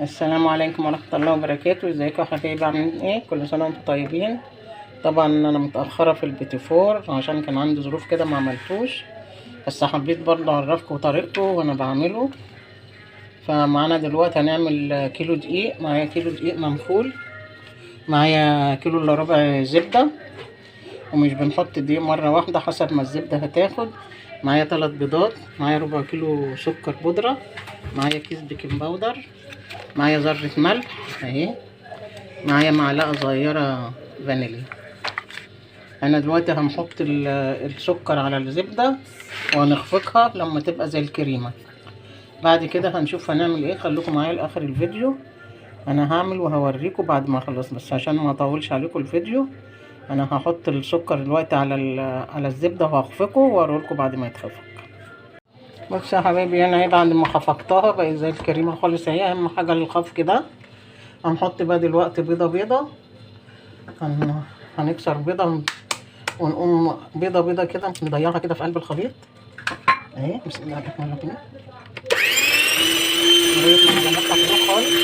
السلام عليكم ورحمة الله وبركاته. ازيكم يا حبايبي، عاملين ايه؟ كل سنة وانتم طيبين. طبعا انا متأخرة في البيتي فور عشان كان عندي ظروف كده ما عملتوش، بس حبيت برضه اعرفكم طريقته وانا بعمله. فمعانا دلوقتي هنعمل كيلو دقيق. معايا كيلو دقيق منخول، معايا كيلو الا ربع زبدة، ومش بنحط الدقيق مرة واحدة حسب ما الزبدة هتاخد. معايا 3 بيضات، معايا ربع كيلو سكر بودرة، معايا كيس بيكنج باودر، معايا ذرة ملح اهي، معايا معلقة صغيرة فانيليا. انا دلوقتي هنحط السكر على الزبدة وهنخفقها لما تبقى زي الكريمة. بعد كده هنشوف هنعمل ايه. خليكم معايا لاخر الفيديو. انا هعمل وهوريكم بعد ما اخلص، بس عشان ما اطولش عليكم الفيديو انا هحط السكر دلوقتي على الزبدة وهخفقه واوريكم بعد ما يتخفق. بصوا يا حبايبي، هنا اهي بعد ما خفقتها بقت زي الكريمة خالص اهي. اهم حاجة الخفق ده. هنحط بقى دلوقتي بيضة هنكسر بيضة ونقوم بيضة كده نضيعها كده في قلب الخليط اهي. بسم الله الرحمن الرحيم. لغاية ما نجمعها كده خالص.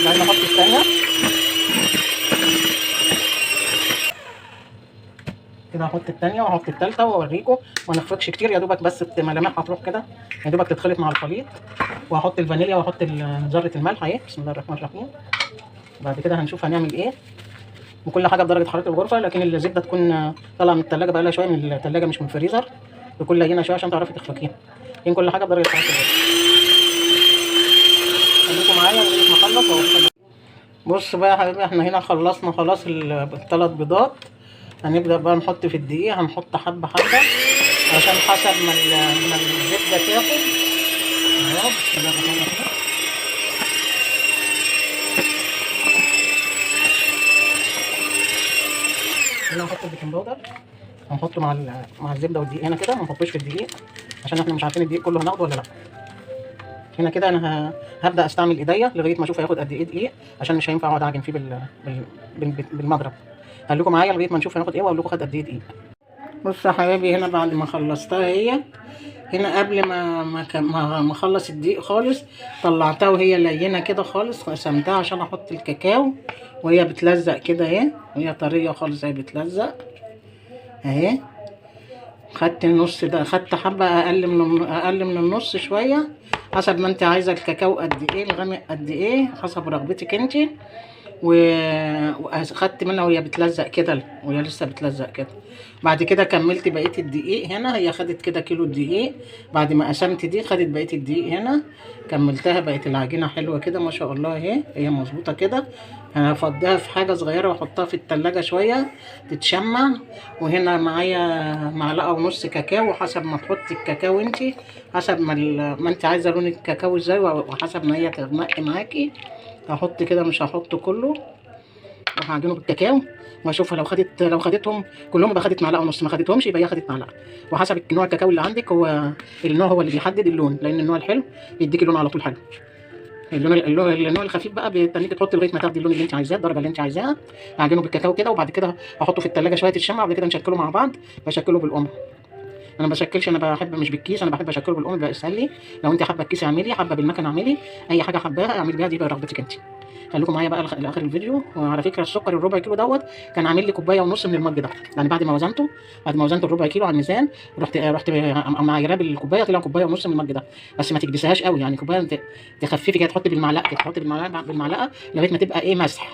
بعدين نحط التانية كده، هحط التانية واحط التالتة واوريكم. ما نخفقش كتير، يا دوبك بس ملامحها تروح كده، يا دوبك تتخلط مع الخليط. وهحط الفانيليا واحط ذرة الملح اهي. بسم الله الرحمن الرحيم. بعد كده هنشوف هنعمل ايه. وكل حاجة بدرجة حرارة الغرفة، لكن الزبدة تكون طالعة من التلاجة بقالها شوية، من التلاجة مش من الفريزر، تكون لينة شوية عشان تعرفي تخفقيها. لكن كل حاجة بدرجة حرارة الغرفة. خليكم معايا لغاية ما اخلص واوصل. بص بقى يا حبيبي، احنا هنا خلصنا خلاص الثلاث بيضات. هنبدأ بقى نحط في الدقيق، هنحط حبة حبة عشان حسب ما الزبدة تاخد اهو. بسم الله الرحمن الرحيم. هنا نحط البيكنج باودر، هنحطه مع الزبدة والدقيق هنا كده، ما نحطوش في الدقيق عشان احنا مش عارفين الدقيق كله هناخده ولا لا. هنا كده انا هبدأ استعمل ايديا لغاية ما اشوف هياخد قد ايه دقيق، عشان مش هينفع اقعد اعجن فيه بالمضرب. خليكم معايا لغاية ما نشوف هياخد ايه واقول لكم خد قد ايه دقيق. بص يا حبايبي، هنا بعد ما خلصتها هي هنا قبل ما اخلص الدقيق خالص، طلعتها وهي لينه كده خالص، قسمتها عشان احط الكاكاو وهي بتلزق كده اهي، وهي طريه خالص اهي بتلزق اهي. خدت النص ده، خدت حبه اقل من النص شويه، حسب ما انت عايزه الكاكاو قد ايه، الغامق قد ايه، حسب رغبتك انت. واخدت منها وهي بتلزق كده، وهي لسه بتلزق كده. بعد كده كملت بقيه الدقيق هنا. هي خدت كده كيلو دقيق، بعد ما قسمت دي خدت بقيه الدقيق هنا، كملتها. بقت العجينه حلوه كده ما شاء الله اهي، هي مظبوطه كده. هفضيها في حاجه صغيره واحطها في التلاجة شويه تتشمع. وهنا معايا معلقه ونص كاكاو، وحسب ما تحطي الكاكاو انت، حسب ما انت عايزه لون الكاكاو ازاي، وحسب ما هي تغمق معاكي. هحط كده، مش هحطه كله، وهعجنه بالكاكاو واشوفها. لو خدتهم كلهم يبقى خدت معلقه ونص، ما خدتهمش يبقى هي خدت معلقه. وحسب نوع الكاكاو اللي عندك، النوع هو اللي بيحدد اللون، لان النوع الحلو بيديكي لون على طول حلو. النوع الخفيف بقى بتنيكي تحطي لغايه ما تاخدي اللون اللي انت عايزاه، الدرجه اللي انت عايزاها. هعجنه بالكاكاو كده، وبعد كده احطه في التلاجة شويه تتشمع، وبعد كده نشكله مع بعض. بشكله بالقمع. انا ما بشكلش، انا بحب مش بالكيس، انا بحب اشكله بالقمع، بيبقى اسهل لي. لو انت حابه الكيس اعملي، حابه بالمكنه اعملي، اي حاجه حباها اعملي بيها، دي بقى رغبتك انت. خليكم معايا بقى لاخر الفيديو. وعلى فكره السكر الربع كيلو كان عامل لي كوبايه ونص من المج ده، يعني بعد ما وزنته الربع كيلو على الميزان، رحت معايره بالكوبايه، طلع كوبايه ونص من المج ده. بس ما تكبسهاش قوي، يعني كوبايه تخففي كده، تحطي بالمعلقه كده، تحطي بالمعلقه لغايه ما تبقى ايه، مسح،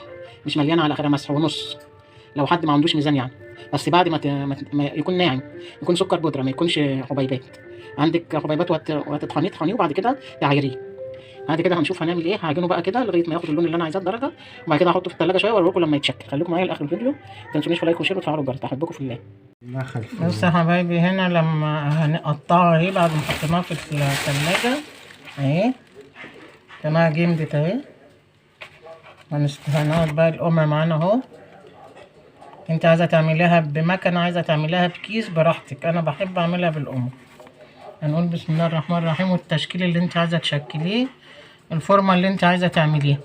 مش مليانه على اخرها، مسح ونص. لو حد ما عندوش ميزان يعني. بس بعد ما يكون ناعم، يكون سكر بودره، ما يكونش حبيبات. عندك حبيبات وهتطحنيه وبعد كده تعايريه. بعد كده هنشوف هنعمل ايه. هعجنه بقى كده لغايه ما ياخد اللون اللي انا عايزاه الدرجه، وبعد كده احطه في الثلاجه شويه واوريكم لما يتشكل. خليكم معايا لاخر الفيديو، ما تنسونيش في لايك وشير وتفعلوا الجرس. احبكم في الله. بص يا حبايبي، هنا لما هنقطعها اهي بعد ما حطيناها في الثلاجه اهي، كانها جمدت اهي. هنقعد بقى القمع معانا اهو. انت عايزه تعمليها بمكنه، عايزه تعمليها بكيس، براحتك. انا بحب اعملها بالقمع. هنقول بسم الله الرحمن الرحيم، والتشكيل اللي انت عايزه تشكليه، الفورمه اللي انت عايزه تعمليها.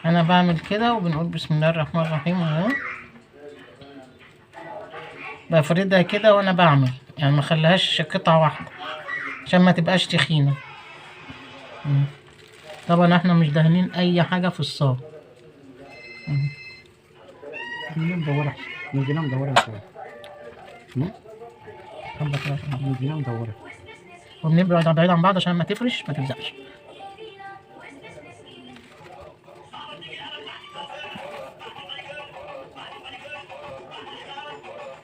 انا بعمل كده، وبنقول بسم الله الرحمن الرحيم اهو. بفردها كده وانا بعمل، يعني ما اخليهاش قطعه واحده عشان ما تبقاش تخينه. طبعا احنا مش دهنين اي حاجه في الصاج. مدورة، مدينة مدورة شوية. حبه كده عشان مدينة مدورة. وبنبعد بعيد عن بعض عشان ما تفرش ما تلزقش.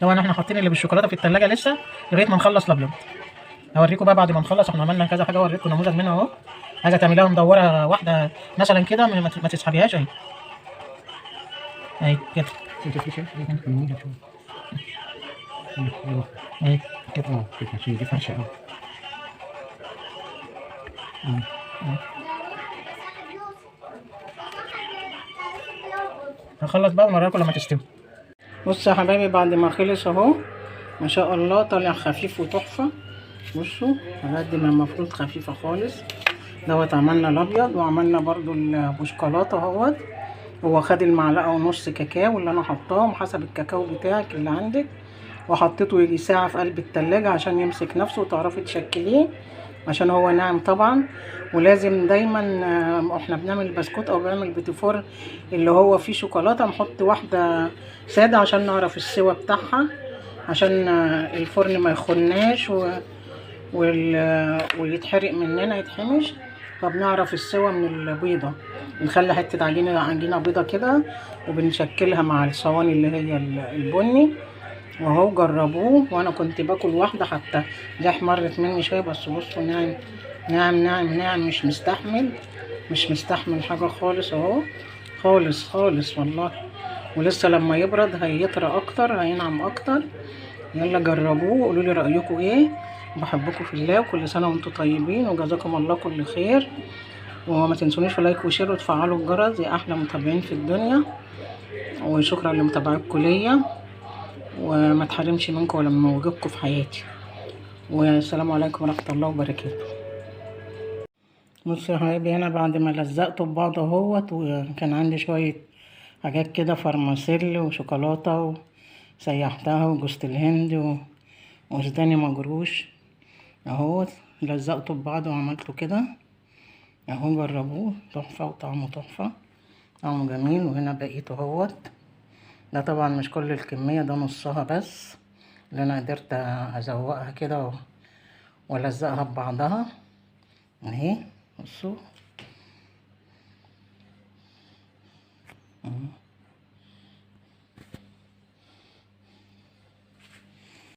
طبعا احنا حاطين اللي بالشوكولاته في التلاجة لسه لغايه ما نخلص الابيض. هوريكم بقى بعد ما نخلص، احنا عملنا كذا حاجه، اوريكم نموذج منها اهو. عايزه تعمليها مدوره واحده مثلا كده، ما تسحبيهاش اهي. اهي كده. انت في شيء كملي شوية. ايوه اهي كده. كده عشان دي فرشة قوي. هخلص بقى ونوريكم لما تستوي. بصوا يا حبايبي بعد ما خلص اهو، ما شاء الله طالع خفيف وتحفه. بصوا على قد ما المفروض خفيفه خالص. دوت عملنا الابيض وعملنا برضو البشكلاته اهوت. هو خد المعلقه ونص كاكاو اللي انا حطاهم حسب الكاكاو بتاعك اللي عندك، وحطيته يجي ساعه في قلب التلاجة عشان يمسك نفسه وتعرفي تشكليه، عشان هو ناعم طبعا. ولازم دايما احنا بنعمل بسكوت او بنعمل بيتيفور اللي هو فيه شوكولاته نحط واحده ساده عشان نعرف السوا بتاعها، عشان الفرن ما يخناش ويتحرق مننا يتحمش. فبنعرف السوا من البيضه، بنخلي حته عجينه بيضه كده وبنشكلها مع الصواني اللي هي البني. وهو جربوه، وانا كنت باكل واحده حتى دي احمرت مني شويه، بس بصوا ناعم ناعم ناعم ناعم، مش مستحمل حاجه خالص اهو، خالص خالص والله. ولسه لما يبرد هيطرى اكتر، هينعم اكتر. يلا جربوه وقولوا لي رايكم ايه. بحبكم في الله، وكل سنه وانتم طيبين، وجزاكم الله كل خير. وما تنسونيش في لايك وشير وتفعلوا الجرس يا احلى متابعين في الدنيا. وشكرا لمتابعتكم ليا، وما تحرمش منكم ولا من وجودكم في حياتي. والسلام عليكم ورحمه الله وبركاته. بصوا يا حبايبي، انا بعد ما لزقته ببعض اهوت، وكان عندي شويه حاجات كده فرماسيل وشوكولاته وسيحتها وجوز الهند وسوداني مجروش اهوت، لزقته ببعض وعملته كده اهو. جربوه تحفه وطعمه تحفه، طعمه جميل. وهنا بقيته اهوت، ده طبعا مش كل الكميه، ده نصها بس اللي انا قدرت ازوقها كده والزقها ببعضها اهي. بصوا